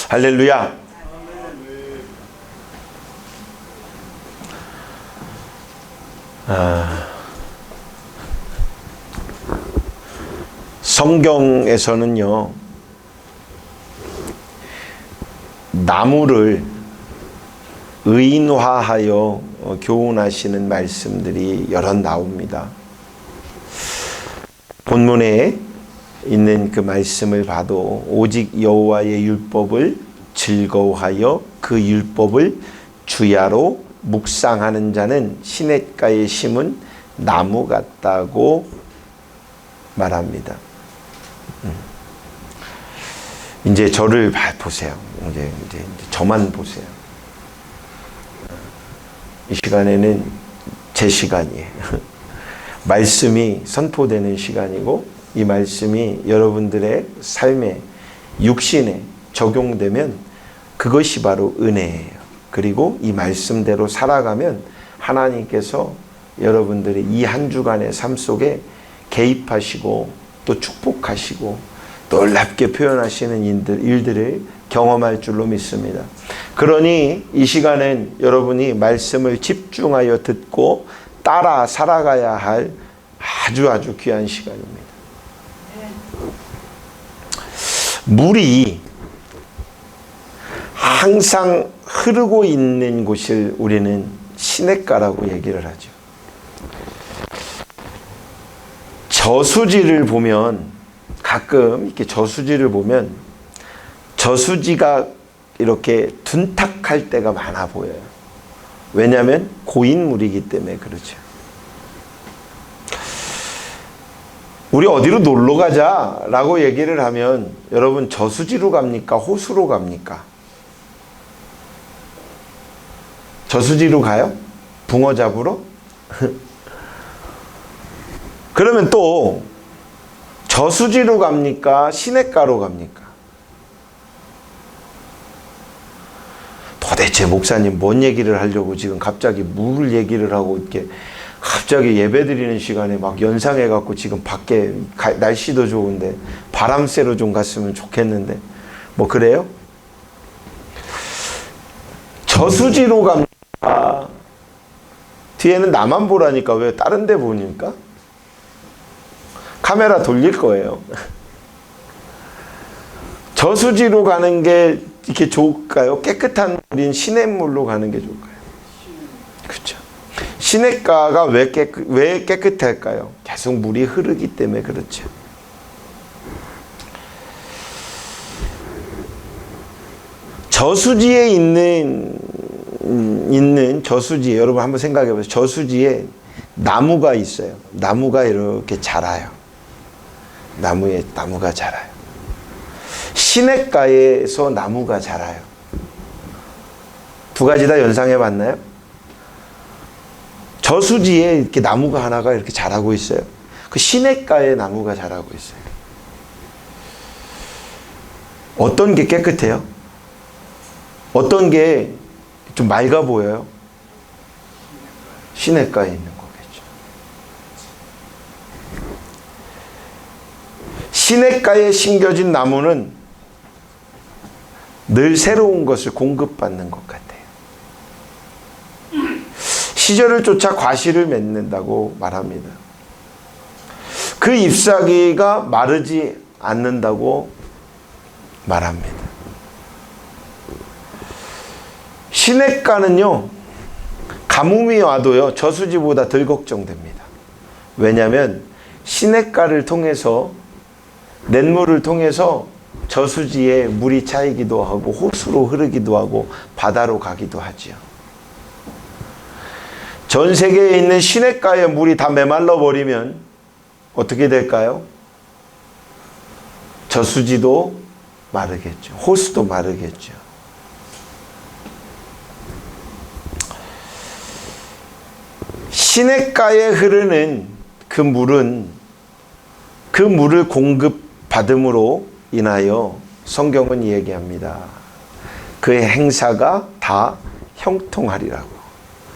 할렐루야. 성경에서는요, 나무를 의인화하여 교훈하시는 말씀들이 여러 나옵니다. 본문에 있는 그 말씀을 봐도 오직 여호와의 율법을 즐거워하여 그 율법을 주야로 묵상하는 자는 시냇가에 심은 나무 같다고 말합니다. 이제 저를 보세요. 이제 저만 보세요. 이 시간에는 제 시간이에요. 말씀이 선포되는 시간이고, 이 말씀이 여러분들의 삶에, 육신에 적용되면 그것이 바로 은혜예요. 그리고 이 말씀대로 살아가면 하나님께서 여러분들의 이 한 주간의 삶 속에 개입하시고 또 축복하시고 놀랍게 표현하시는 일들을 경험할 줄로 믿습니다. 그러니 이 시간은 여러분이 말씀을 집중하여 듣고 따라 살아가야 할 아주 귀한 시간입니다. 물이 항상 흐르고 있는 곳을 우리는 시냇가라고 얘기를 하죠. 저수지를 보면, 가끔 이렇게 저수지를 보면 저수지가 이렇게 둔탁할 때가 많아 보여요. 왜냐하면 고인 물이기 때문에 그렇죠. 우리 어디로 놀러 가자라고 얘기를 하면 여러분 저수지로 갑니까? 호수로 갑니까? 저수지로 가요? 붕어 잡으러? 그러면 또 저수지로 갑니까? 시냇가로 갑니까? 도대체 목사님 뭔 얘기를 하려고 지금 갑자기 물 얘기를 하고 이렇게 갑자기 예배드리는 시간에 막 연상해갖고 지금 밖에 날씨도 좋은데 바람 쐬러 좀 갔으면 좋겠는데 뭐 그래요? 저수지로 갑니까? 뒤에는 나만 보라니까 왜 다른 데 보니까? 카메라 돌릴 거예요. 저수지로 가는 게 이렇게 좋을까요? 깨끗한 물인 시냇물로 가는 게 좋을까요? 그렇죠. 시냇가가 왜 깨끗할까요? 계속 물이 흐르기 때문에 그렇죠. 저수지에 있는 저수지에, 여러분 한번 생각해 보세요. 저수지에 나무가 있어요. 나무가 이렇게 자라요. 나무가 자라요. 시냇가에서 나무가 자라요. 두 가지 다 연상해 봤나요? 저수지에 이렇게 나무가 하나가 이렇게 자라고 있어요. 그 시냇가에 나무가 자라고 있어요. 어떤 게 깨끗해요? 어떤 게 좀 맑아 보여요? 시냇가에 있는 거겠죠. 시냇가에 심겨진 나무는 늘 새로운 것을 공급받는 것 같아요. 시절을 쫓아 과실을 맺는다고 말합니다. 그 잎사귀가 마르지 않는다고 말합니다. 시냇가는요, 가뭄이 와도요, 저수지보다 덜 걱정됩니다. 왜냐하면 시냇가를 통해서, 냇물을 통해서 저수지에 물이 차이기도 하고 호수로 흐르기도 하고 바다로 가기도 하지요. 전 세계에 있는 시냇가의 물이 다 메말라 버리면 어떻게 될까요? 저수지도 마르겠죠. 호수도 마르겠죠. 시냇가에 흐르는 그 물은 그 물을 공급받음으로 인하여 성경은 얘기합니다. 그의 행사가 다 형통하리라고.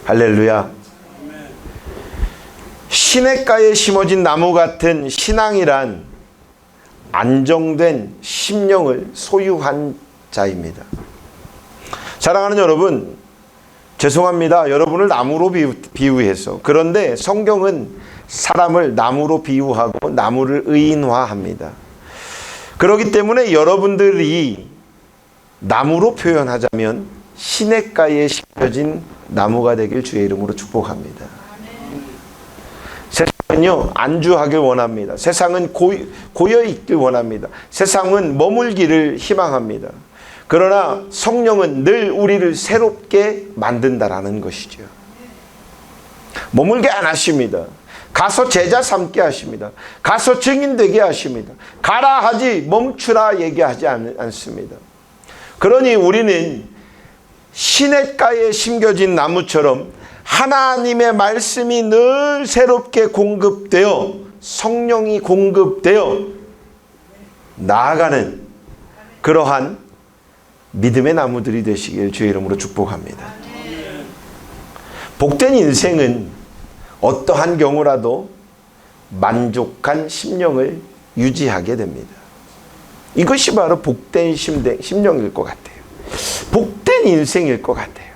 할렐루야. 시냇가에 심어진 나무 같은 신앙이란 안정된 심령을 소유한 자입니다. 사랑하는 여러분, 죄송합니다. 여러분을 나무로 비유해서. 그런데 성경은 사람을 나무로 비유하고 나무를 의인화합니다. 그렇기 때문에 여러분들이 나무로 표현하자면 시냇가에 심겨진 나무가 되길 주의 이름으로 축복합니다. 세상은요, 안주하길 원합니다. 세상은 고여 있길 원합니다. 세상은 머물기를 희망합니다. 그러나 성령은 늘 우리를 새롭게 만든다라는 것이죠. 머물게 안 하십니다. 가서 제자 삼게 하십니다. 가서 증인 되게 하십니다. 가라 하지 멈추라 얘기하지 않습니다. 그러니 우리는 시냇가에 심겨진 나무처럼 하나님의 말씀이 늘 새롭게 공급되어 성령이 공급되어 나아가는 그러한 믿음의 나무들이 되시길 주의 이름으로 축복합니다. 복된 인생은 어떠한 경우라도 만족한 심령을 유지하게 됩니다. 이것이 바로 복된 심령일 것 같아요. 복된 인생일 것 같아요.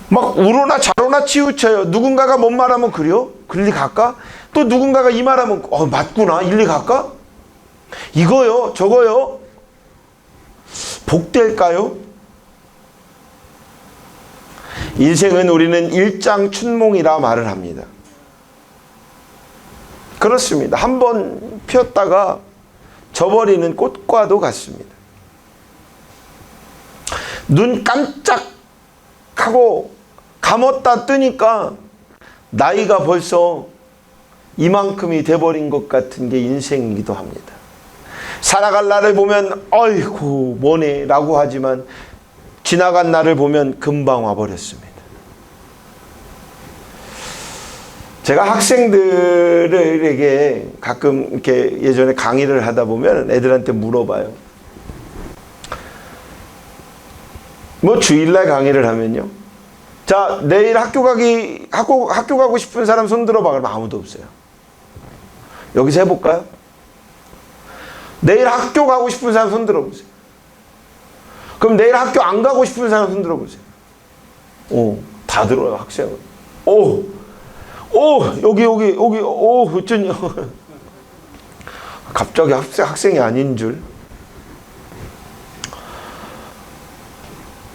막 우로나 좌로나 치우쳐요. 누군가가 뭔 말하면 그래요? 일리 갈까? 또 누군가가 이 말하면 맞구나. 일리 갈까? 이거요 저거요. 복될까요? 인생은 우리는 일장춘몽이라 말을 합니다. 그렇습니다. 한번 피었다가 져버리는 꽃과도 같습니다. 눈 깜짝하고 감았다 뜨니까 나이가 벌써 이만큼이 돼버린 것 같은 게 인생이기도 합니다. 살아갈 날을 보면 어이구 뭐네 라고 하지만 지나간 날을 보면 금방 와버렸습니다. 제가 학생들에게 가끔 이렇게 예전에 강의를 하다 보면 애들한테 물어봐요. 뭐 주일날 강의를 하면요. 자, 내일 학교 가고 싶은 사람 손 들어봐. 그러면 아무도 없어요. 여기서 해볼까요? 내일 학교 가고 싶은 사람 손 들어보세요. 그럼 내일 학교 안 가고 싶은 사람 손 들어보세요. 다 들어요, 학생은. 여기, 어쩐냐. 갑자기 학생이 아닌 줄.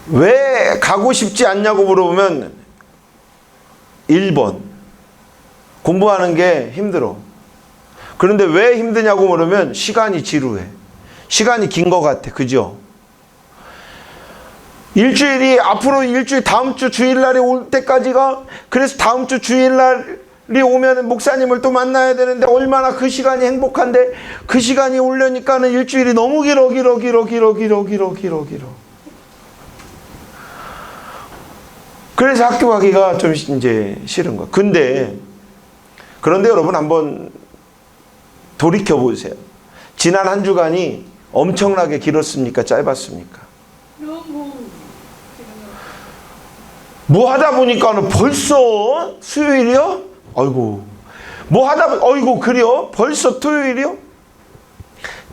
왜 가고 싶지 않냐고 물어보면 1번 공부하는 게 힘들어. 그런데 왜 힘드냐고 물으면 시간이 지루해. 시간이 긴 것 같아. 그죠? 앞으로 일주일 다음 주 주일날이 올 때까지가 그래서 다음 주 주일날이 오면 목사님을 또 만나야 되는데 얼마나 그 시간이 행복한데 그 시간이 오려니까는 일주일이 너무 길어. 그래서 학교 가기가 좀 이제 싫은 거야. 그런데 여러분 한번 돌이켜 보세요. 지난 한 주간이 엄청나게 길었습니까? 짧았습니까? 뭐 하다 보니까는 벌써 수요일이요? 아이고. 아이고, 그래요? 벌써 토요일이요?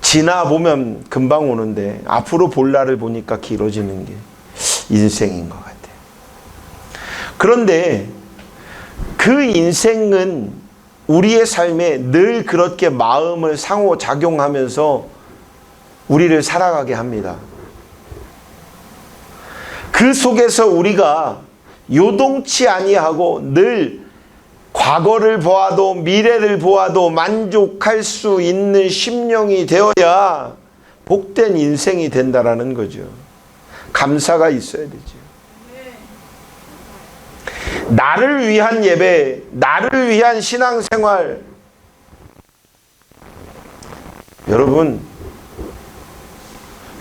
지나 보면 금방 오는데 앞으로 볼 날을 보니까 길어지는 게 인생인 것 같아요. 그런데 그 인생은 우리의 삶에 늘 그렇게 마음을 상호작용하면서 우리를 살아가게 합니다. 그 속에서 우리가 요동치 아니하고 늘 과거를 보아도 미래를 보아도 만족할 수 있는 심령이 되어야 복된 인생이 된다라는 거죠. 감사가 있어야 되죠. 나를 위한 예배, 나를 위한 신앙생활. 여러분,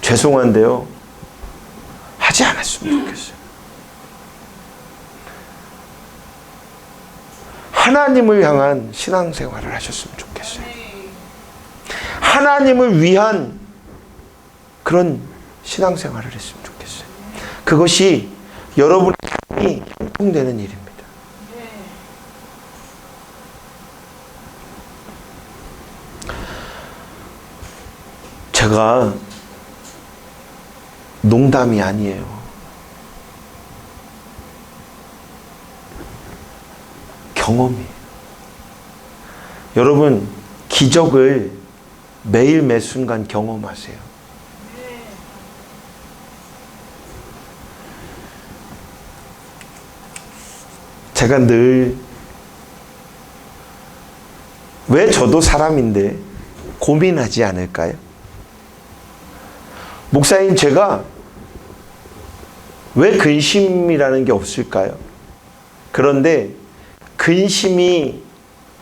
죄송한데요. 하지 않았으면 좋겠어요. 하나님을 향한 신앙생활을 하셨으면 좋겠어요. 하나님을 위한 그런 신앙생활을 했으면 좋겠어요. 그것이 여러분의 삶이 형통되는 일입니다. 제가 농담이 아니에요. 경험이에요. 여러분, 기적을 매일 매 순간 경험하세요. 제가 늘, 왜 저도 사람인데 고민하지 않을까요? 목사님, 제가 왜 근심이라는 게 없을까요? 그런데 근심의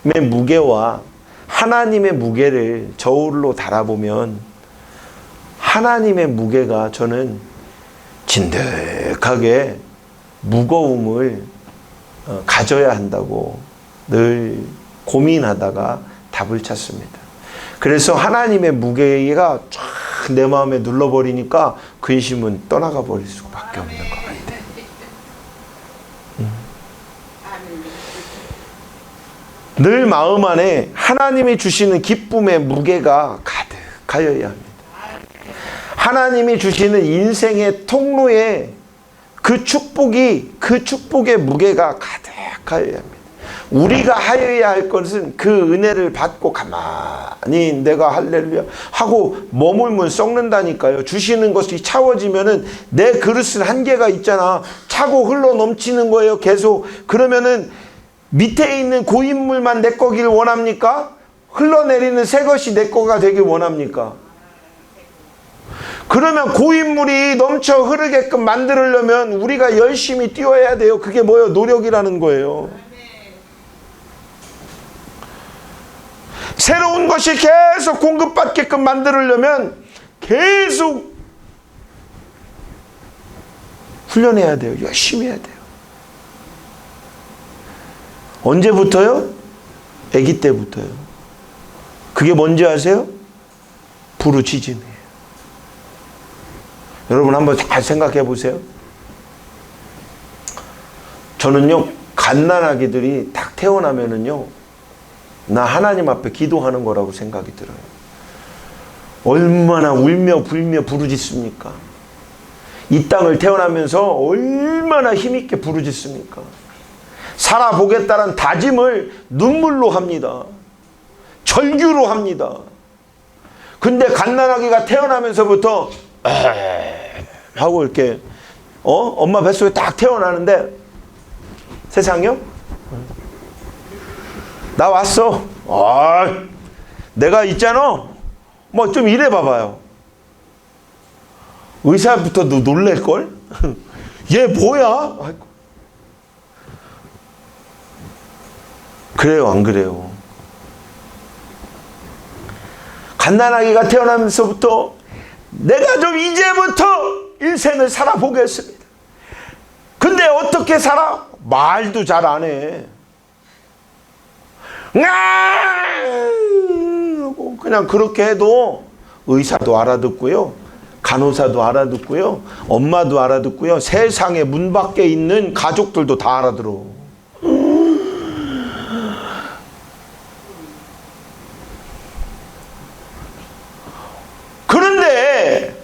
무게와 하나님의 무게를 저울로 달아보면 하나님의 무게가 저는 진득하게 무거움을 가져야 한다고 늘 고민하다가 답을 찾습니다. 그래서 하나님의 무게가 쫙 내 마음에 눌러버리니까 근심은 떠나가 버릴 수밖에 없는 것 같아요. 늘 마음 안에 하나님이 주시는 기쁨의 무게가 가득하여야 합니다. 하나님이 주시는 인생의 통로에 그 축복의 무게가 가득하여야 합니다. 우리가 하여야 할 것은 그 은혜를 받고 가만히 내가 할렐루야 하고 머물면 썩는다니까요. 주시는 것이 차워지면은 내 그릇은 한계가 있잖아. 차고 흘러 넘치는 거예요. 계속. 그러면은 밑에 있는 고인물만 내 거길 원합니까? 흘러내리는 새 것이 내 거가 되길 원합니까? 그러면 고인물이 넘쳐 흐르게끔 만들려면 우리가 열심히 뛰어야 돼요. 그게 뭐예요? 노력이라는 거예요. 새로운 것이 계속 공급받게끔 만들려면 계속 훈련해야 돼요. 열심히 해야 돼요. 언제부터요? 아기 때부터요. 그게 뭔지 아세요? 부르짖음이에요. 여러분 한번 잘 생각해 보세요. 저는요, 갓난아기들이 딱 태어나면은요, 나 하나님 앞에 기도하는 거라고 생각이 들어요. 얼마나 울며 불며 부르짖습니까? 이 땅을 태어나면서 얼마나 힘있게 부르짖습니까? 살아보겠다는 다짐을 눈물로 합니다. 절규로 합니다. 근데 갓난아기가 태어나면서부터 하고 이렇게 엄마 뱃속에 딱 태어나는데 세상이요? 나 왔어. 내가 있잖아. 뭐 좀 이래 봐봐요. 의사부터 놀랄걸? 얘 뭐야? 그래요, 안 그래요? 갓난아기가 태어나면서부터 내가 좀 이제부터 인생을 살아보겠습니다. 근데 어떻게 살아? 말도 잘 안 해. 그냥 그렇게 해도 의사도 알아듣고요, 간호사도 알아듣고요, 엄마도 알아듣고요, 세상에 문 밖에 있는 가족들도 다 알아들어. 그런데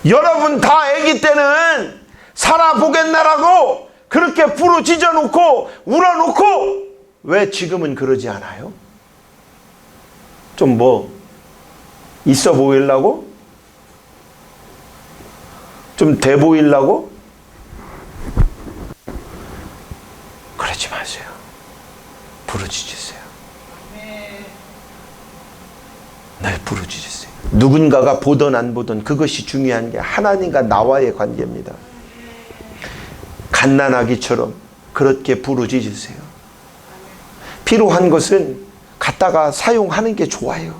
여러분 다 아기 때는 살아보겠나라고 그렇게 부르짖어 놓고 울어놓고 왜 지금은 그러지 않아요? 좀 뭐 있어 보이려고? 좀 돼 보이려고? 그러지 마세요. 부르짖으세요. 늘 부르짖으세요. 누군가가 보든 안 보든 그것이 중요한 게 하나님과 나와의 관계입니다. 갓난아기처럼 그렇게 부르짖으세요. 필요한 것은 갖다가 사용하는 게 좋아요.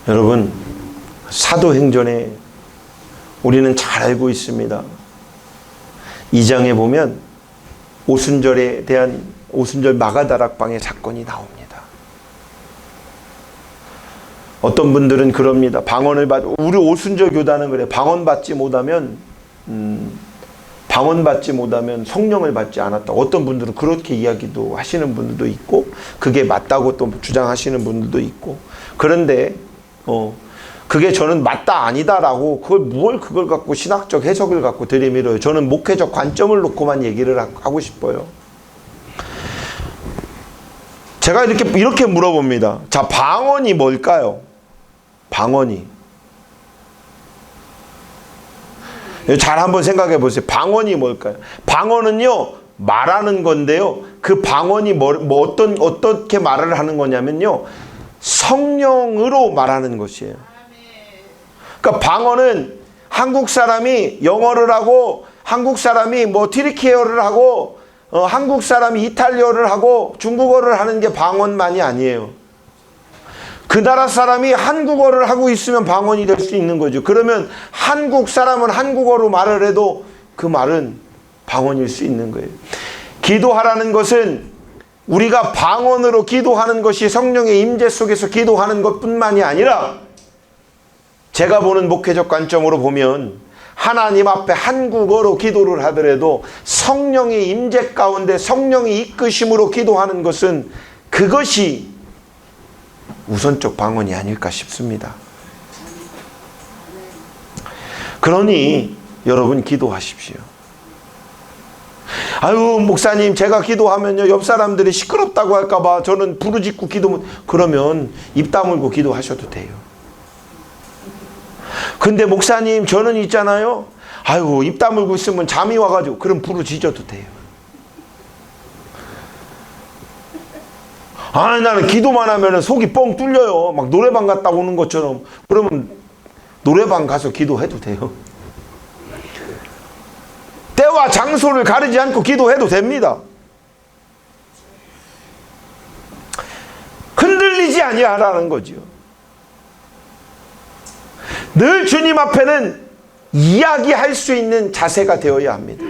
여러분, 사도행전에 우리는 잘 알고 있습니다. 2장에 보면 오순절에 대한 오순절 마가다락방의 사건이 나옵니다. 어떤 분들은 그럽니다. 우리 오순절 교단은 그래. 방언받지 못하면 성령을 받지 않았다. 어떤 분들은 그렇게 이야기도 하시는 분들도 있고, 그게 맞다고 또 주장하시는 분들도 있고. 그런데 그게 저는 맞다 아니다라고 그걸 갖고 신학적 해석을 갖고 들이밀어요. 저는 목회적 관점을 놓고만 얘기를 하고 싶어요. 제가 이렇게 물어봅니다. 자, 방언이 뭘까요? 방언이. 잘 한번 생각해 보세요. 방언이 뭘까요? 방언은요, 말하는 건데요. 그 방언이 어떻게 말을 하는 거냐면요. 성령으로 말하는 것이에요. 그러니까 방언은 한국 사람이 영어를 하고, 한국 사람이 튀르키예어를 하고, 한국 사람이 이탈리아어를 하고, 중국어를 하는 게 방언만이 아니에요. 그 나라 사람이 한국어를 하고 있으면 방언이 될 수 있는 거죠. 그러면 한국 사람은 한국어로 말을 해도 그 말은 방언일 수 있는 거예요. 기도하라는 것은 우리가 방언으로 기도하는 것이 성령의 임재 속에서 기도하는 것뿐만이 아니라, 제가 보는 목회적 관점으로 보면 하나님 앞에 한국어로 기도를 하더라도 성령의 임재 가운데 성령의 이끄심으로 기도하는 것은 그것이 우선적 방언이 아닐까 싶습니다. 그러니 여러분 기도하십시오. 아유, 목사님, 제가 기도하면요 옆 사람들이 시끄럽다고 할까봐 저는 부르짖고 그러면 입 다물고 기도하셔도 돼요. 근데 목사님, 저는 있잖아요, 아유, 입 다물고 있으면 잠이 와가지고, 그럼 부르짖어도 돼요. 나는 기도만 하면 속이 뻥 뚫려요. 막 노래방 갔다 오는 것처럼. 그러면 노래방 가서 기도해도 돼요. 때와 장소를 가리지 않고 기도해도 됩니다. 흔들리지 아니하라는 거죠. 늘 주님 앞에는 이야기할 수 있는 자세가 되어야 합니다.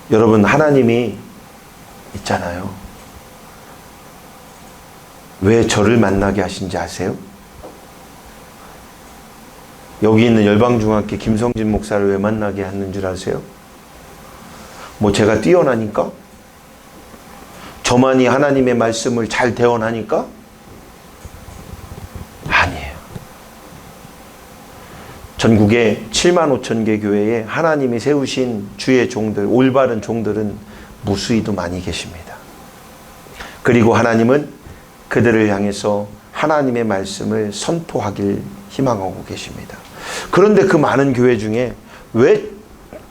여러분, 하나님이 있잖아요. 왜 저를 만나게 하신지 아세요? 여기 있는 열방중학교 김성진 목사를 왜 만나게 하는 줄 아세요? 제가 뛰어나니까? 저만이 하나님의 말씀을 잘 대언하니까? 아니에요. 전국에 7만 5천 개 교회에 하나님이 세우신 주의 종들, 올바른 종들은 무수히도 많이 계십니다. 그리고 하나님은 그들을 향해서 하나님의 말씀을 선포하길 희망하고 계십니다. 그런데 그 많은 교회 중에 왜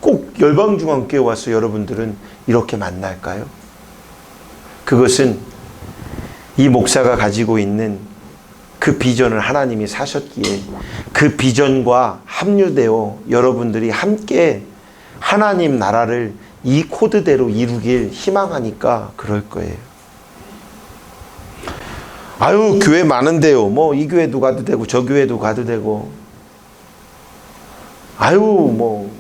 꼭 열방중앙교회 와서 여러분들은 이렇게 만날까요? 그것은 이 목사가 가지고 있는 그 비전을 하나님이 사셨기에 그 비전과 합류되어 여러분들이 함께 하나님 나라를 이 코드대로 이루길 희망하니까 그럴 거예요. 아유, 교회 많은데요. 이 교회도 가도 되고 저 교회도 가도 되고. 아유,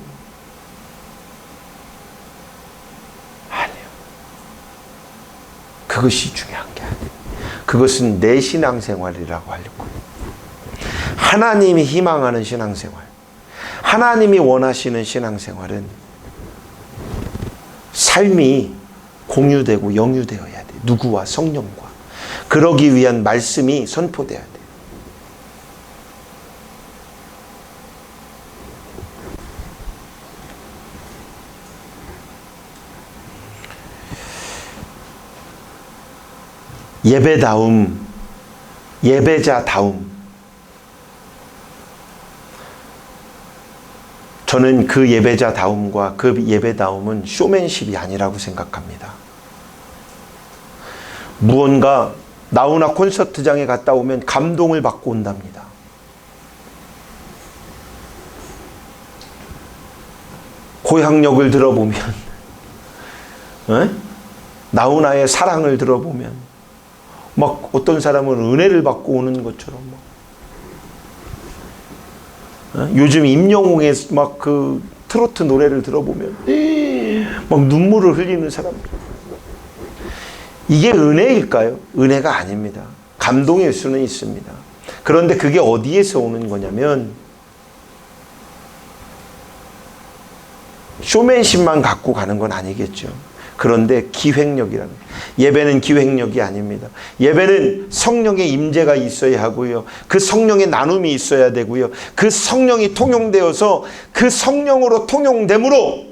아니요. 그것이 중요한 게 아니에요. 그것은 내 신앙생활이라고 하려고. 하나님이 희망하는 신앙생활, 하나님이 원하시는 신앙생활은 삶이 공유되고 영유되어야 돼. 누구와? 성령과. 그러기 위한 말씀이 선포돼야 돼. 예배다움, 예배자다움. 저는 그 예배자다움과 그 예배다움은 쇼맨십이 아니라고 생각합니다. 무언가 나훈아 콘서트장에 갔다 오면 감동을 받고 온답니다. 고향역을 들어보면, 나훈아의 사랑을 들어보면 막 어떤 사람은 은혜를 받고 오는 것처럼 요즘 임영웅의 막 그 트로트 노래를 들어보면 막 눈물을 흘리는 사람들. 이게 은혜일까요? 은혜가 아닙니다. 감동일 수는 있습니다. 그런데 그게 어디에서 오는 거냐면 쇼맨십만 갖고 가는 건 아니겠죠. 그런데 기획력이라는 거예요. 예배는 기획력이 아닙니다. 예배는 성령의 임재가 있어야 하고요. 그 성령의 나눔이 있어야 되고요. 그 성령이 통용되어서 그 성령으로 통용됨으로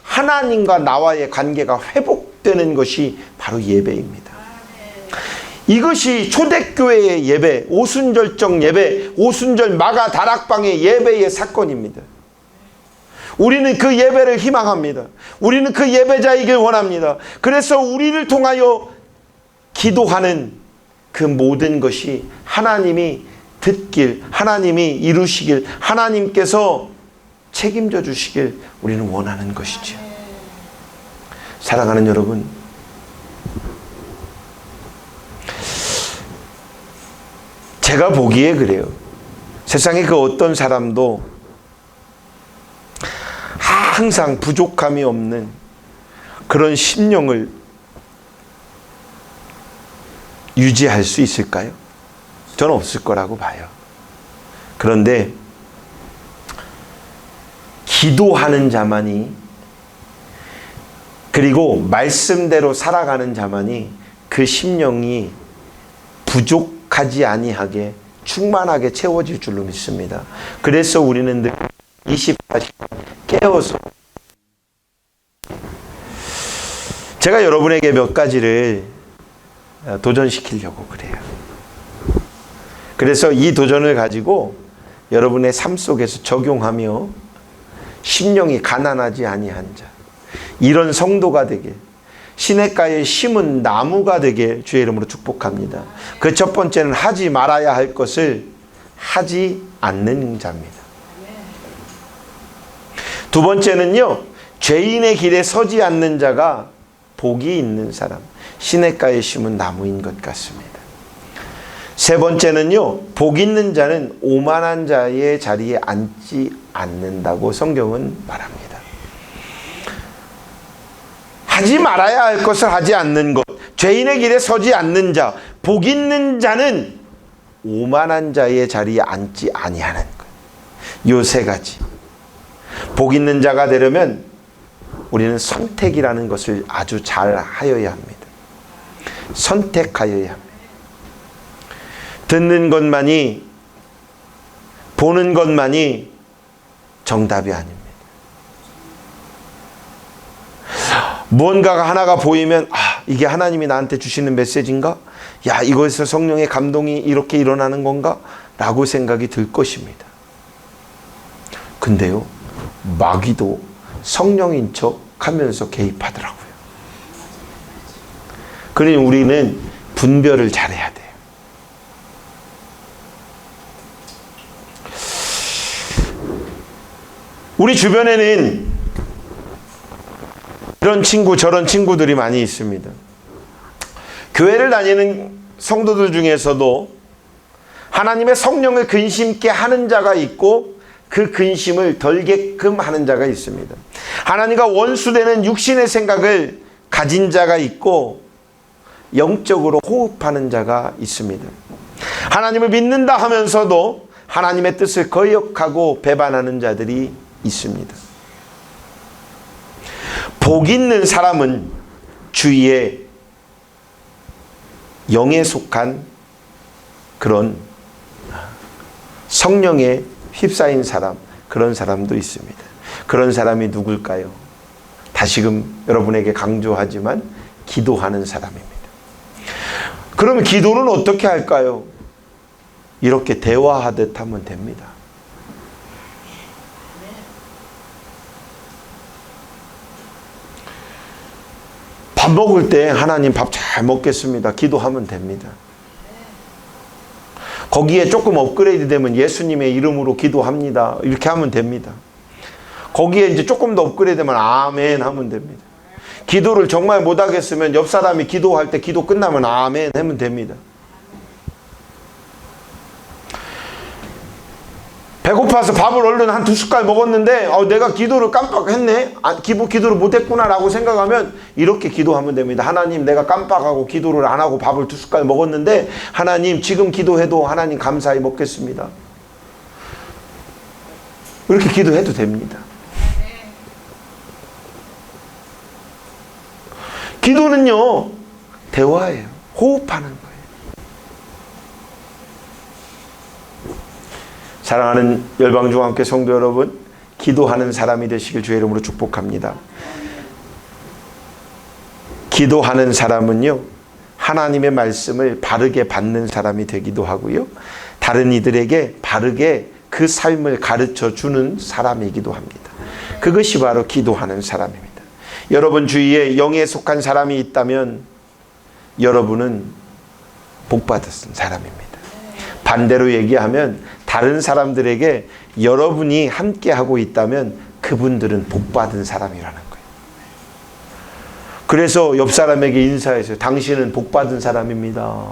하나님과 나와의 관계가 회복되는 것이 바로 예배입니다. 이것이 초대교회의 예배, 오순절적 예배, 오순절 마가 다락방의 예배의 사건입니다. 우리는 그 예배를 희망합니다. 우리는 그 예배자이길 원합니다. 그래서 우리를 통하여 기도하는 그 모든 것이 하나님이 듣길, 하나님이 이루시길, 하나님께서 책임져 주시길 우리는 원하는 것이죠. 사랑하는 여러분, 제가 보기에 그래요. 세상에 그 어떤 사람도 항상 부족함이 없는 그런 심령을 유지할 수 있을까요? 저는 없을 거라고 봐요. 그런데 기도하는 자만이, 그리고 말씀대로 살아가는 자만이 그 심령이 부족하지 아니하게 충만하게 채워질 줄로 믿습니다. 그래서 우리는 늘 24시간 깨어서, 제가 여러분에게 몇 가지를 도전시키려고 그래요. 그래서 이 도전을 가지고 여러분의 삶 속에서 적용하며 심령이 가난하지 아니한 자, 이런 성도가 되게, 시냇가에 심은 나무가 되게 주의 이름으로 축복합니다. 그 첫 번째는 하지 말아야 할 것을 하지 않는 자입니다. 두 번째는요, 죄인의 길에 서지 않는 자가 복이 있는 사람, 시냇가에 심은 나무인 것 같습니다. 세 번째는요, 복 있는 자는 오만한 자의 자리에 앉지 않는다고 성경은 말합니다. 하지 말아야 할 것을 하지 않는 것, 죄인의 길에 서지 않는 자, 복 있는 자는 오만한 자의 자리에 앉지 아니하는 것. 요 세 가지. 복 있는 자가 되려면 우리는 선택이라는 것을 아주 잘 하여야 합니다. 선택하여야 합니다. 듣는 것만이, 보는 것만이 정답이 아닙니다. 뭔가가 하나가 보이면, 이게 하나님이 나한테 주시는 메시지인가? 야, 이것에서 성령의 감동이 이렇게 일어나는 건가? 라고 생각이 들 것입니다. 근데요, 마귀도 성령인 척 하면서 개입하더라고요. 그러니 우리는 분별을 잘해야 돼요. 우리 주변에는 이런 친구 저런 친구들이 많이 있습니다. 교회를 다니는 성도들 중에서도 하나님의 성령을 근심케 하는 자가 있고 그 근심을 덜게끔 하는 자가 있습니다. 하나님과 원수되는 육신의 생각을 가진 자가 있고 영적으로 호흡하는 자가 있습니다. 하나님을 믿는다 하면서도 하나님의 뜻을 거역하고 배반하는 자들이 있습니다. 복 있는 사람은 주위에 영에 속한 그런 성령에 휩싸인 사람, 그런 사람도 있습니다. 그런 사람이 누굴까요? 다시금 여러분에게 강조하지만 기도하는 사람입니다. 그럼 기도는 어떻게 할까요? 이렇게 대화하듯 하면 됩니다. 밥 먹을 때 하나님 밥 잘 먹겠습니다. 기도하면 됩니다. 거기에 조금 업그레이드 되면 예수님의 이름으로 기도합니다. 이렇게 하면 됩니다. 거기에 이제 조금 더 업그레이드 되면 아멘 하면 됩니다. 기도를 정말 못하겠으면 옆 사람이 기도할 때 기도 끝나면 아멘 하면 됩니다. 배고파서 밥을 얼른 한 2숟갈 먹었는데 내가 기도를 깜빡했네, 기도를 못했구나 라고 생각하면 이렇게 기도하면 됩니다. 하나님, 내가 깜빡하고 기도를 안 하고 밥을 2숟갈 먹었는데 하나님, 지금 기도해도 하나님 감사히 먹겠습니다. 이렇게 기도해도 됩니다. 기도는요, 대화예요. 호흡하는 거예요. 사랑하는 열방중앙교회 성도 여러분, 기도하는 사람이 되시길 주의 이름으로 축복합니다. 기도하는 사람은요, 하나님의 말씀을 바르게 받는 사람이 되기도 하고요, 다른 이들에게 바르게 그 삶을 가르쳐 주는 사람이기도 합니다. 그것이 바로 기도하는 사람입니다. 여러분 주위에 영에 속한 사람이 있다면 여러분은 복받은 사람입니다. 반대로 얘기하면 다른 사람들에게 여러분이 함께하고 있다면 그분들은 복받은 사람이라는 거예요. 그래서 옆 사람에게 인사해서요. 당신은 복받은 사람입니다.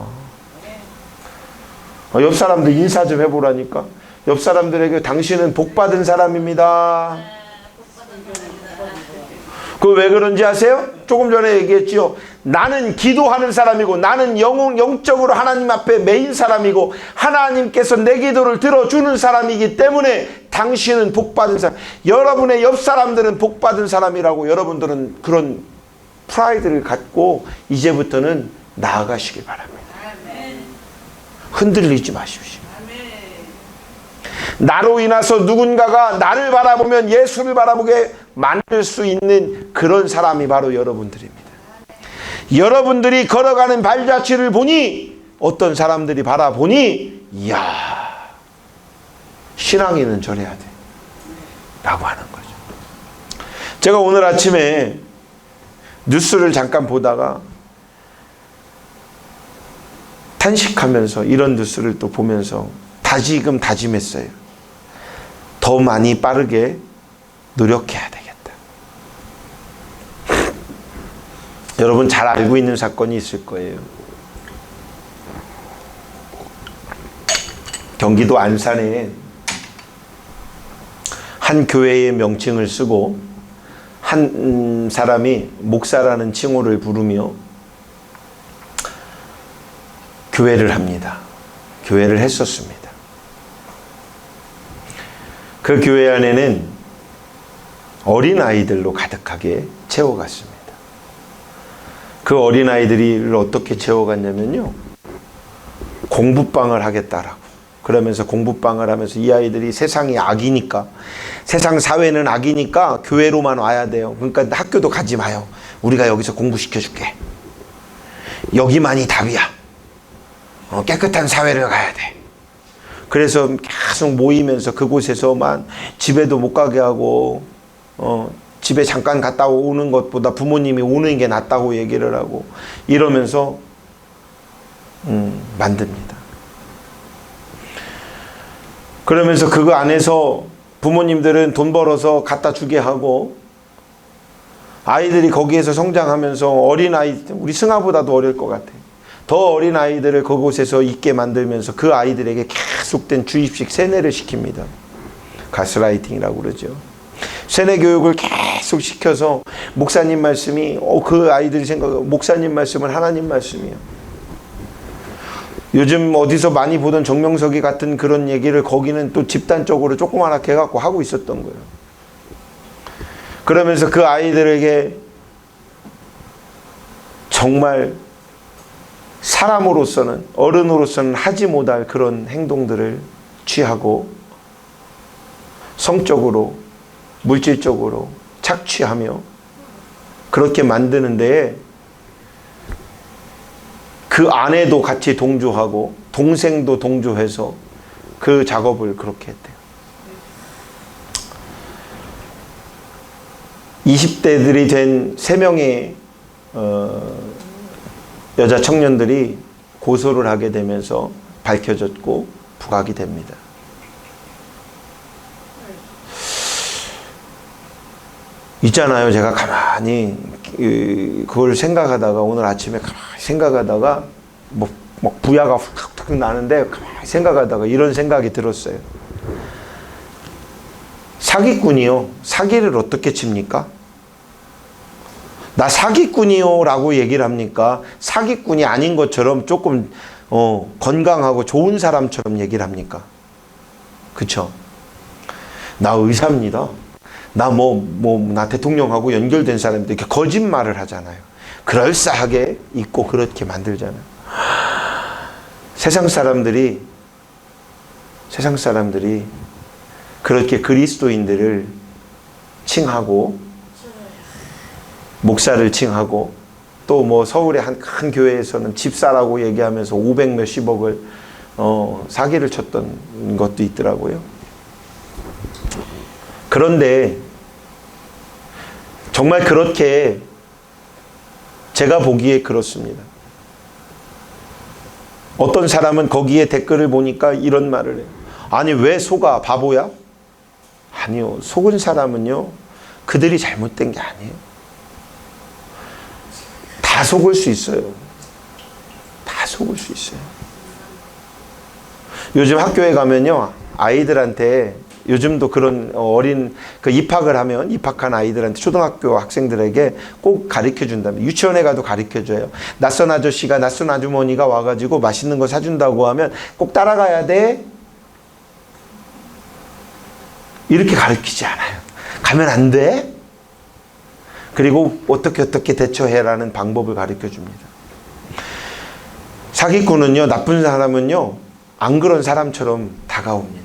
옆 사람들 인사 좀 해보라니까. 옆 사람들에게 당신은 복받은 사람입니다. 그 왜 그런지 아세요? 조금 전에 얘기했지요. 나는 기도하는 사람이고 나는 영적으로 하나님 앞에 매인 사람이고 하나님께서 내 기도를 들어주는 사람이기 때문에 당신은 복받은 사람. 여러분의 옆 사람들은 복받은 사람이라고 여러분들은 그런 프라이드를 갖고 이제부터는 나아가시길 바랍니다. 흔들리지 마십시오. 나로 인해서 누군가가 나를 바라보면 예수를 바라보게 만들 수 있는 그런 사람이 바로 여러분들입니다. 여러분들이 걸어가는 발자취를 보니 어떤 사람들이 바라보니 이야, 신앙인은 저래야 돼 라고 하는 거죠. 제가 오늘 아침에 뉴스를 잠깐 보다가 탄식하면서 이런 뉴스를 또 보면서 다짐했어요. 더 많이 빠르게 노력해야 되겠다. 여러분 잘 알고 있는 사건이 있을 거예요. 경기도 안산에 한 교회의 명칭을 쓰고 한 사람이 목사라는 칭호를 부르며 교회를 합니다. 교회를 했었습니다. 그 교회 안에는 어린아이들로 가득하게 채워갔습니다. 그 어린아이들을 어떻게 채워갔냐면요, 공부방을 하겠다라고. 그러면서 공부방을 하면서 이 아이들이 세상이 악이니까, 세상 사회는 악이니까 교회로만 와야 돼요. 그러니까 학교도 가지 마요. 우리가 여기서 공부시켜줄게. 여기만이 답이야. 깨끗한 사회를 가야 돼. 그래서 계속 모이면서 그곳에서만 집에도 못 가게 하고 집에 잠깐 갔다 오는 것보다 부모님이 오는 게 낫다고 얘기를 하고 이러면서 만듭니다. 그러면서 그거 안에서 부모님들은 돈 벌어서 갖다 주게 하고 아이들이 거기에서 성장하면서 어린아이, 우리 승아보다도 어릴 것 같아요. 더 어린 아이들을 그곳에서 있게 만들면서 그 아이들에게 계속된 주입식 세뇌를 시킵니다. 가스라이팅이라고 그러죠. 세뇌 교육을 계속 시켜서 목사님 말씀이 그 아이들이 목사님 말씀은 하나님 말씀이에요. 요즘 어디서 많이 보던 정명석이 같은 그런 얘기를 거기는 또 집단적으로 조그맣게 해갖고 하고 있었던 거예요. 그러면서 그 아이들에게 정말 사람으로서는, 어른으로서는 하지 못할 그런 행동들을 취하고 성적으로, 물질적으로 착취하며 그렇게 만드는 데에 그 아내도 같이 동조하고 동생도 동조해서 그 작업을 그렇게 했대요. 20대들이 된 3명의 여자 청년들이 고소를 하게 되면서 밝혀졌고 부각이 됩니다. 있잖아요. 제가 가만히 그걸 생각하다가 오늘 아침에 가만히 생각하다가 뭐 부야가 훅 나는데 가만히 생각하다가 이런 생각이 들었어요. 사기꾼이요. 사기를 어떻게 칩니까? 나 사기꾼이요 라고 얘기를 합니까? 사기꾼이 아닌 것처럼 조금 건강하고 좋은 사람처럼 얘기를 합니까? 그쵸? 나 의사입니다. 나 나 대통령하고 연결된 사람인데 이렇게 거짓말을 하잖아요. 그럴싸하게 입고 그렇게 만들잖아요. 세상 사람들이 그렇게 그리스도인들을 칭하고 목사를 칭하고 또 뭐 서울의 한 큰 교회에서는 집사라고 얘기하면서 500 몇십억을 사기를 쳤던 것도 있더라고요. 그런데 정말 그렇게 제가 보기에 그렇습니다. 어떤 사람은 거기에 댓글을 보니까 이런 말을 해요. 아니 왜 속아? 바보야? 아니요. 속은 사람은요 그들이 잘못된 게 아니에요. 다 속을 수 있어요. 다 속을 수 있어요. 요즘 학교에 가면요 아이들한테 요즘도 그런 어린 입학한 아이들한테 초등학교 학생들에게 꼭 가르쳐 준다면 유치원에 가도 가르쳐 줘요. 낯선 아저씨가 낯선 아주머니가 와가지고 맛있는 거 사준다고 하면 꼭 따라가야 돼. 이렇게 가르치지 않아요. 가면 안 돼. 그리고 어떻게 대처해라는 방법을 가르쳐 줍니다. 사기꾼은요, 나쁜 사람은요, 안 그런 사람처럼 다가옵니다.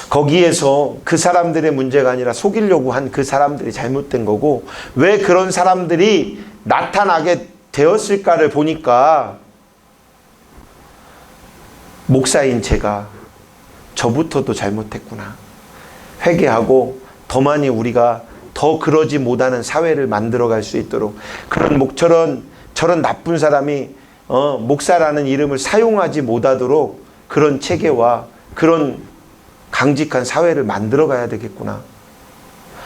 거기에서 그 사람들의 문제가 아니라 속이려고 한 그 사람들이 잘못된 거고, 왜 그런 사람들이 나타나게 되었을까를 보니까 목사인 제가 저부터도 잘못했구나. 회개하고 더 많이 우리가 더 그러지 못하는 사회를 만들어갈 수 있도록 저런 나쁜 사람이 목사라는 이름을 사용하지 못하도록 그런 체계와 그런 강직한 사회를 만들어가야 되겠구나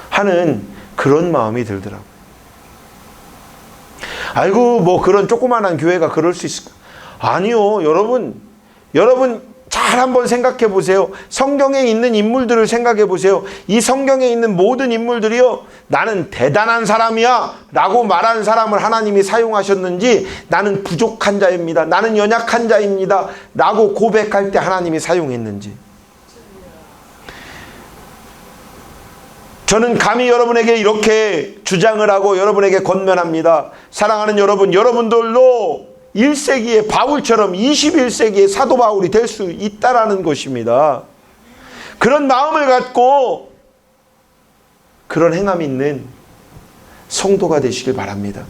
하는 그런 마음이 들더라고요. 아이고 뭐 그런 조그만한 교회가 그럴 수 있을까? 아니요. 여러분 잘 한번 생각해 보세요. 성경에 있는 인물들을 생각해 보세요. 이 성경에 있는 모든 인물들이요, 나는 대단한 사람이야 라고 말하는 사람을 하나님이 사용하셨는지, 나는 부족한 자입니다, 나는 연약한 자입니다 라고 고백할 때 하나님이 사용했는지. 저는 감히 여러분에게 이렇게 주장을 하고 여러분에게 권면합니다. 사랑하는 여러분, 여러분들도 1세기의 바울처럼 21세기의 사도 바울이 될 수 있다라는 것입니다. 그런 마음을 갖고 그런 행함 있는 성도가 되시길 바랍니다.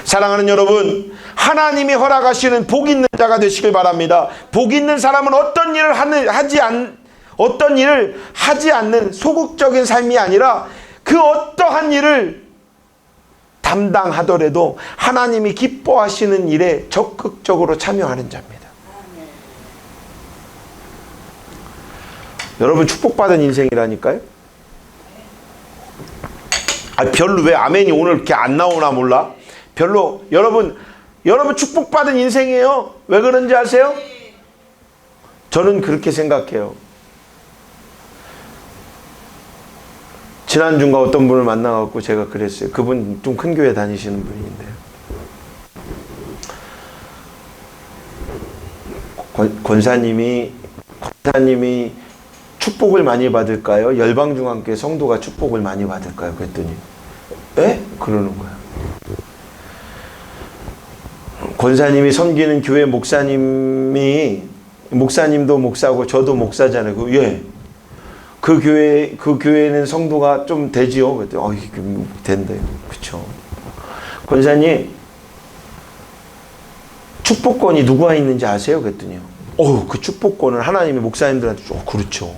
사랑하는 여러분, 하나님이 허락하시는 복 있는 자가 되시길 바랍니다. 복 있는 사람은 어떤 일을 하지 않는 소극적인 삶이 아니라 그 어떠한 일을 담당하더라도 하나님이 기뻐하시는 일에 적극적으로 참여하는 자입니다. 여러분 축복받은 인생이라니까요. 별로 왜 아멘이 오늘 이렇게 안 나오나 몰라. 별로 여러분 축복받은 인생이에요. 왜 그런지 아세요? 저는 그렇게 생각해요. 지난주인가 어떤 분을 만나갖고 제가 그랬어요. 그분 좀 큰 교회 다니시는 분인데요. 권사님이 축복을 많이 받을까요? 열방중앙교회 성도가 축복을 많이 받을까요? 그랬더니 에? 그러는 거야. 권사님이 섬기는 교회 목사님도 목사고 저도 목사잖아요. 예. 그 교회는 성도가 좀 되지요. 그랬더니 된대요. 그렇죠. 권사님 축복권이 누가 있는지 아세요? 그랬더니요. 그 축복권을 하나님이 목사님들한테 줘. 그렇죠.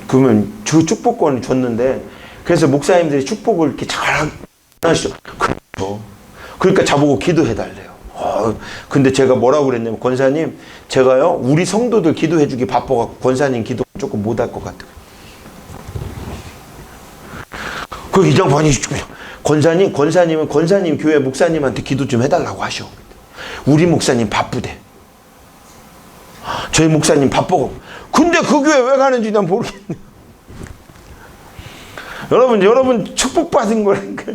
그러면 그 축복권을 줬는데, 그래서 목사님들이 축복을 이렇게 잘 하시죠. 그렇죠. 그러니까 저보고 기도해달래요. 근데 제가 뭐라고 그랬냐면, 권사님, 제가요, 우리 성도들 기도해주기 바빠갖고, 권사님 기도 조금 못할 것 같아요. 그 이장반이, 권사님은 권사님 교회 목사님한테 기도 좀 해달라고 하셔. 우리 목사님 바쁘대. 저희 목사님 바쁘고. 근데 그 교회 왜 가는지 난 모르겠네. 여러분 축복받은 거라니까.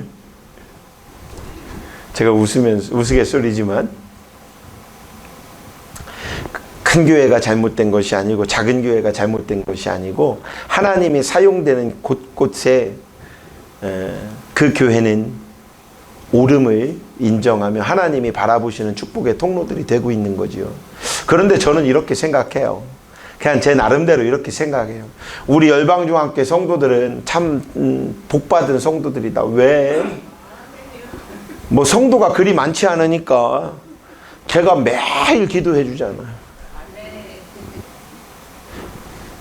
제가 우스갯소리지만, 큰 교회가 잘못된 것이 아니고 작은 교회가 잘못된 것이 아니고 하나님이 사용되는 곳곳에 그 교회는 옳음을 인정하며 하나님이 바라보시는 축복의 통로들이 되고 있는 거지요. 그런데 저는 이렇게 생각해요. 그냥 제 나름대로 이렇게 생각해요. 우리 열방중앙교회 성도들은 참 복받은 성도들이다. 왜? 뭐 성도가 그리 많지 않으니까 걔가 매일 기도해 주잖아요.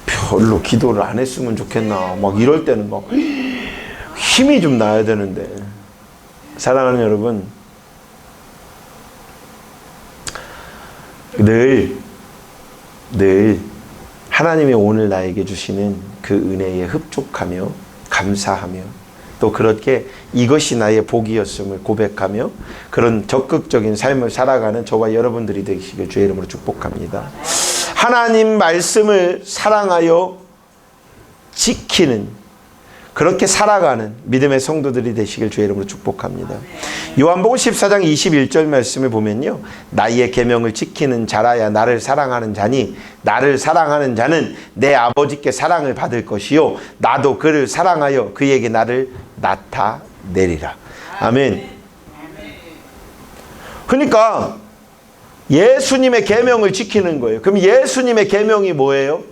별로 기도를 안 했으면 좋겠나. 막 이럴 때는 막 힘이 좀 나야 되는데. 사랑하는 여러분, 늘 하나님이 오늘 나에게 주시는 그 은혜에 흡족하며 감사하며 또 그렇게 이것이 나의 복이었음을 고백하며 그런 적극적인 삶을 살아가는 저와 여러분들이 되시길 주의 이름으로 축복합니다. 하나님 말씀을 사랑하여 지키는 그렇게 살아가는 믿음의 성도들이 되시길 주의 이름으로 축복합니다. 요한복음 14장 21절 말씀을 보면요, 나의 계명을 지키는 자라야 나를 사랑하는 자니 나를 사랑하는 자는 내 아버지께 사랑을 받을 것이요 나도 그를 사랑하여 그에게 나를 나타내리라. 아멘. 그러니까 예수님의 계명을 지키는 거예요. 그럼 예수님의 계명이 뭐예요?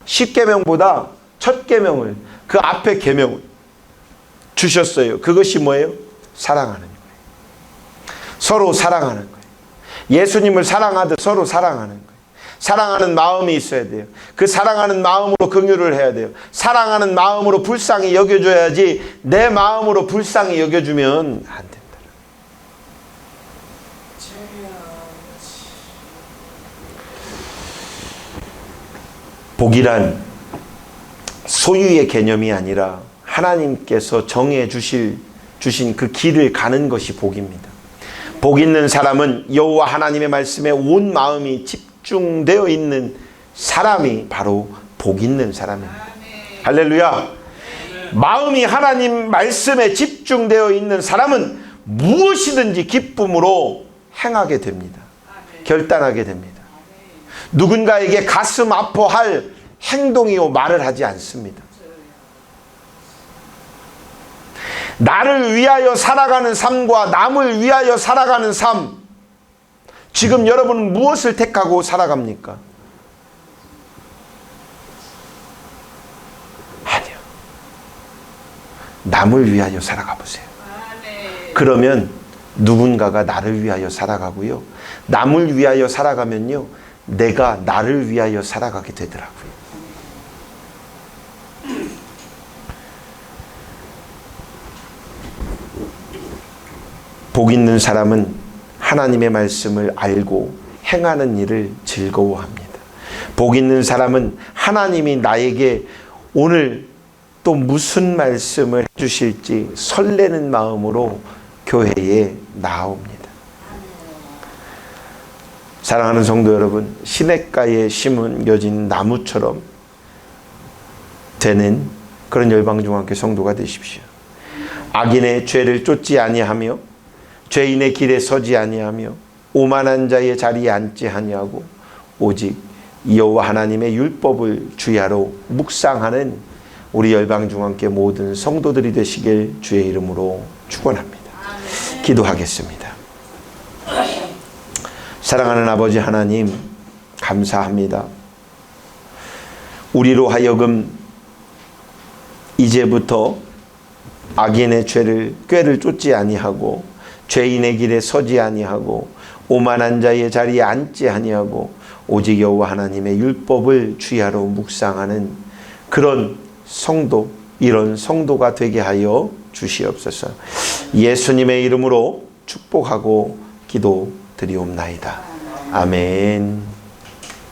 10계명보다 첫 계명을, 그 앞에 계명을 주셨어요. 그것이 뭐예요? 사랑하는 거예요. 서로 사랑하는 거예요. 예수님을 사랑하듯 서로 사랑하는 거예요. 사랑하는 마음이 있어야 돼요. 그 사랑하는 마음으로 긍휼을 해야 돼요. 사랑하는 마음으로 불쌍히 여겨줘야지 내 마음으로 불쌍히 여겨주면 안 된다. 복이란 소유의 개념이 아니라 하나님께서 정해 주신 그 길을 가는 것이 복입니다. 복 있는 사람은 여호와 하나님의 말씀에 온 마음이 집중되어 있는 사람이 바로 복 있는 사람입니다. 할렐루야. 마음이 하나님 말씀에 집중되어 있는 사람은 무엇이든지 기쁨으로 행하게 됩니다. 결단하게 됩니다. 누군가에게 가슴 아파할 행동이요 말을 하지 않습니다. 나를 위하여 살아가는 삶과 남을 위하여 살아가는 삶, 지금 여러분은 무엇을 택하고 살아갑니까? 아니요. 남을 위하여 살아가 보세요. 그러면 누군가가 나를 위하여 살아가고요, 남을 위하여 살아가면요 내가 나를 위하여 살아가게 되더라고요. 복 있는 사람은 하나님의 말씀을 알고 행하는 일을 즐거워합니다. 복 있는 사람은 하나님이 나에게 오늘 또 무슨 말씀을 해주실지 설레는 마음으로 교회에 나옵니다. 사랑하는 성도 여러분, 시냇가에 심겨진 나무처럼 되는 그런 열방중앙교회 성도가 되십시오. 악인의 죄를 쫓지 아니하며 죄인의 길에 서지 아니하며 오만한 자의 자리에 앉지 아니하고 오직 여호와 하나님의 율법을 주야로 묵상하는 우리 열방중앙교회 모든 성도들이 되시길 주의 이름으로 축원합니다. 기도하겠습니다. 사랑하는 아버지 하나님, 감사합니다. 우리로 하여금 이제부터 악인의 꾀를 쫓지 아니하고 죄인의 길에 서지 아니하고 오만한 자의 자리에 앉지 아니하고 오직 여호와 하나님의 율법을 주야로 묵상하는 그런 성도, 이런 성도가 되게 하여 주시옵소서. 예수님의 이름으로 축복하고 기도드리옵나이다. 아멘.